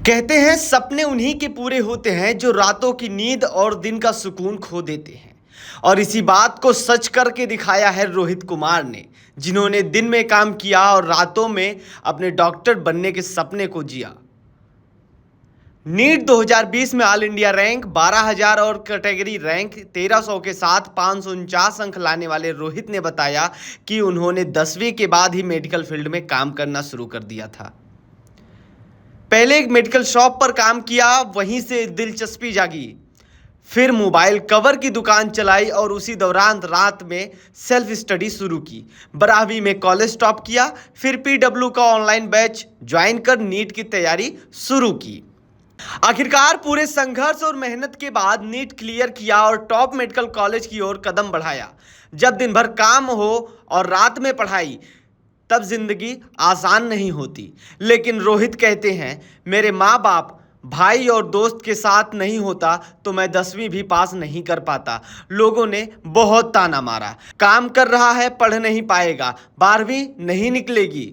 कहते हैं सपने उन्हीं के पूरे होते हैं जो रातों की नींद और दिन का सुकून खो देते हैं। और इसी बात को सच करके दिखाया है रोहित कुमार ने, जिन्होंने दिन में काम किया और रातों में अपने डॉक्टर बनने के सपने को जिया। नीट 2020 में ऑल इंडिया रैंक 12,000 और कैटेगरी रैंक 1300 के साथ 549 अंक लाने वाले रोहित ने बताया कि उन्होंने 10वीं के बाद ही मेडिकल फील्ड में काम करना शुरू कर दिया था। पहले एक मेडिकल शॉप पर काम किया, वहीं से दिलचस्पी जागी। फिर मोबाइल कवर की दुकान चलाई और उसी दौरान रात में सेल्फ स्टडी शुरू की। 12वीं में कॉलेज टॉप किया, फिर पीडब्ल्यू का ऑनलाइन बैच ज्वाइन कर नीट की तैयारी शुरू की। आखिरकार पूरे संघर्ष और मेहनत के बाद नीट क्लियर किया और टॉप मेडिकल कॉलेज की ओर कदम बढ़ाया। जब दिन भर काम हो और रात में पढ़ाई, तब जिंदगी आसान नहीं होती। लेकिन रोहित कहते हैं, मेरे माँ बाप, भाई और दोस्त के साथ नहीं होता तो मैं 10वीं भी पास नहीं कर पाता। लोगों ने बहुत ताना मारा, काम कर रहा है, पढ़ नहीं पाएगा, 12वीं नहीं निकलेगी।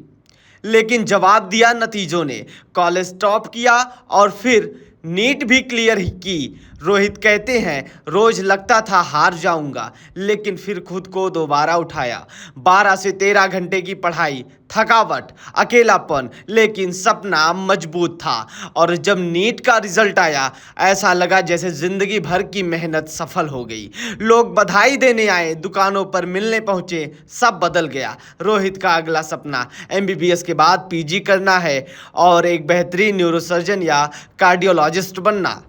लेकिन जवाब दिया नतीजों ने, कॉलेज टॉप किया और फिर नीट भी क्लियर की। रोहित कहते हैं, रोज लगता था हार जाऊंगा, लेकिन फिर खुद को दोबारा उठाया। 12 से 13 घंटे की पढ़ाई, थकावट, अकेलापन, लेकिन सपना मजबूत था। और जब नीट का रिजल्ट आया, ऐसा लगा जैसे जिंदगी भर की मेहनत सफल हो गई। लोग बधाई देने आए, दुकानों पर मिलने पहुंचे, सब बदल गया। रोहित का अगला सपना MBBS के बाद PG करना है और एक बेहतरीन न्यूरोसर्जन या कार्डियोलॉजिस्ट बनना।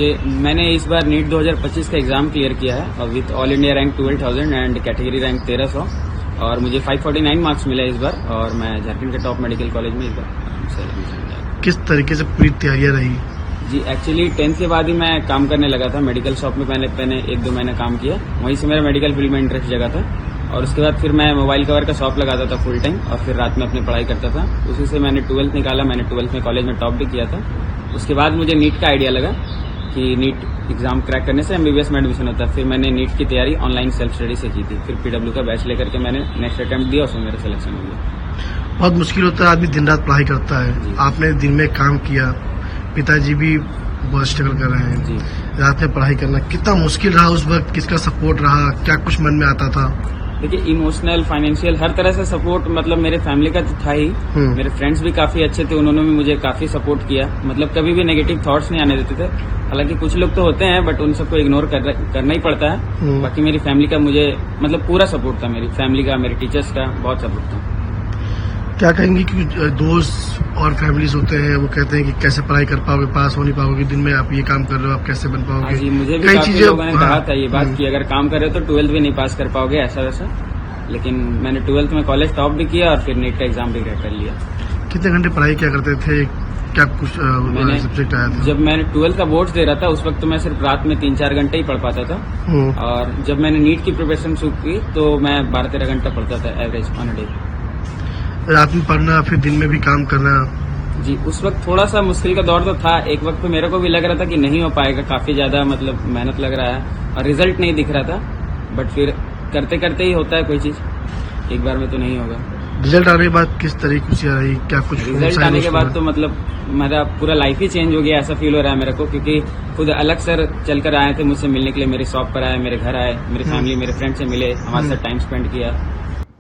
मैंने इस बार नीट 2025 का एग्जाम क्लियर किया है और with all India rank 12,000 and category rank 1300 और मुझे 549 मार्क्स मिले इस बार और मैं झारखंड के टॉप मेडिकल कॉलेज में इस बार। किस तरीके से पूरी तैयारियां रही? जी एक्चुअली 10th के बाद ही मैं काम करने लगा था। मेडिकल शॉप में मैंने 1-2 महीने काम किया, वहीं से मेरा मेडिकल फील्ड में इंटरेस्ट जगा था। और उसके बाद फिर मैं मोबाइल कवर का शॉप लगाता था फुल टाइम और फिर रात में अपनी पढ़ाई करता था। उसी से मैंने 12th निकाला। मैंने 12th में कॉलेज में टॉप भी किया था। उसके बाद मुझे नीट का आइडिया लगा कि नीट एग्जाम क्रैक करने से MBBS में एडमिशन होता है। फिर मैंने नीट की तैयारी ऑनलाइन सेल्फ स्टडी से की थी। फिर पीडब्ल्यू का बैच लेकर के मैंने नेक्स्ट अटेम्प्ट दिया, उसमें मेरा सिलेक्शन हो गया। बहुत मुश्किल होता है, आदमी दिन रात पढ़ाई करता है। आपने दिन में काम किया, पिताजी भी बहुत स्ट्रगल कर रहे हैं, रात में पढ़ाई करना कितना मुश्किल रहा उस वक्त? किसका सपोर्ट रहा? क्या कुछ मन में आता था? देखिए, इमोशनल, फाइनेंशियल, हर तरह से सपोर्ट मतलब मेरे फैमिली का तो था ही। मेरे फ्रेंड्स भी काफी अच्छे थे, उन्होंने भी मुझे काफी सपोर्ट किया। मतलब कभी भी नेगेटिव थॉट्स नहीं आने देते थे। हालांकि कुछ लोग तो होते हैं बट उन सबको इग्नोर करना ही पड़ता है। बाकी मेरी फैमिली का मुझे मतलब पूरा सपोर्ट था। मेरी फैमिली का, मेरे टीचर्स का बहुत सपोर्ट था। क्या कहेंगे कि दोस्त और फैमिलीज होते हैं, वो कहते हैं कि कैसे पढ़ाई कर पाओगे, पास हो नहीं पाओगे, दिन में आप ये काम कर रहे हो, आप कैसे बन पाओगे? जी, मुझे भी काफी लोगों ने कहा था ये बात कि अगर काम कर रहे हो तो 12th भी नहीं पास कर पाओगे, ऐसा वैसा। लेकिन मैंने 12th में कॉलेज टॉप भी किया और फिर नीट का एग्जाम भी क्रैक कर लिया। कितने घंटे पढ़ाई क्या करते थे? क्या कुछ सब्जेक्ट आया था? जब मैंने 12th का बोर्ड्स दे रहा था उस वक्त तो मैं सिर्फ रात में 3-4 घंटे ही पढ़ पाता था। और जब मैंने नीट की प्रिपरेशन शुरू की तो मैं 12-13 घंटा पढ़ता था एवरेज ऑन अ डे। रात में पढ़ना, फिर दिन में भी काम करना। जी, उस वक्त थोड़ा सा मुश्किल का दौर तो था। एक वक्त पे मेरे को भी लग रहा था कि नहीं हो पाएगा, काफी ज्यादा मतलब मेहनत लग रहा है और रिजल्ट नहीं दिख रहा था। बट फिर करते करते ही होता है कोई चीज, एक बार में तो नहीं होगा। रिजल्ट आने के बाद किस तरीके से रही? क्या कुछ रिजल्ट आने के बाद तो मतलब मेरा पूरा लाइफ ही चेंज हो गया, ऐसा फील हो रहा है मेरे को। क्योंकि खुद अलग सर चलकर आए थे मुझसे मिलने के लिए, मेरे शॉप पर आए, मेरे घर आए, मेरी फैमिली, मेरे फ्रेंड से मिले, हमारे साथ टाइम स्पेंड किया।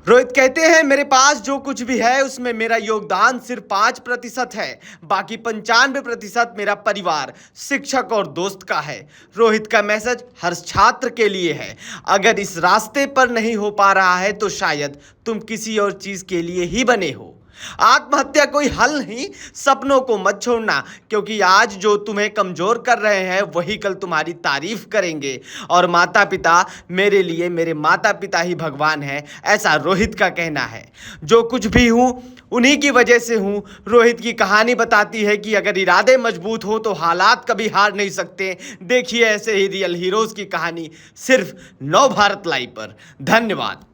रोहित कहते हैं, मेरे पास जो कुछ भी है उसमें मेरा योगदान सिर्फ 5% है, बाकी 95% मेरा परिवार, शिक्षक और दोस्त का है। रोहित का मैसेज हर छात्र के लिए है, अगर इस रास्ते पर नहीं हो पा रहा है तो शायद तुम किसी और चीज के लिए ही बने हो। आत्महत्या कोई हल नहीं, सपनों को मत छोड़ना, क्योंकि आज जो तुम्हें कमजोर कर रहे हैं वही कल तुम्हारी तारीफ करेंगे। और माता पिता, मेरे लिए मेरे माता पिता ही भगवान है, ऐसा रोहित का कहना है। जो कुछ भी हूँ उन्हीं की वजह से हूँ। रोहित की कहानी बताती है कि अगर इरादे मजबूत हो तो हालात कभी हार नहीं सकते। देखिए ऐसे ही रियल हीरोज की कहानी सिर्फ नव भारत लाइव पर। धन्यवाद।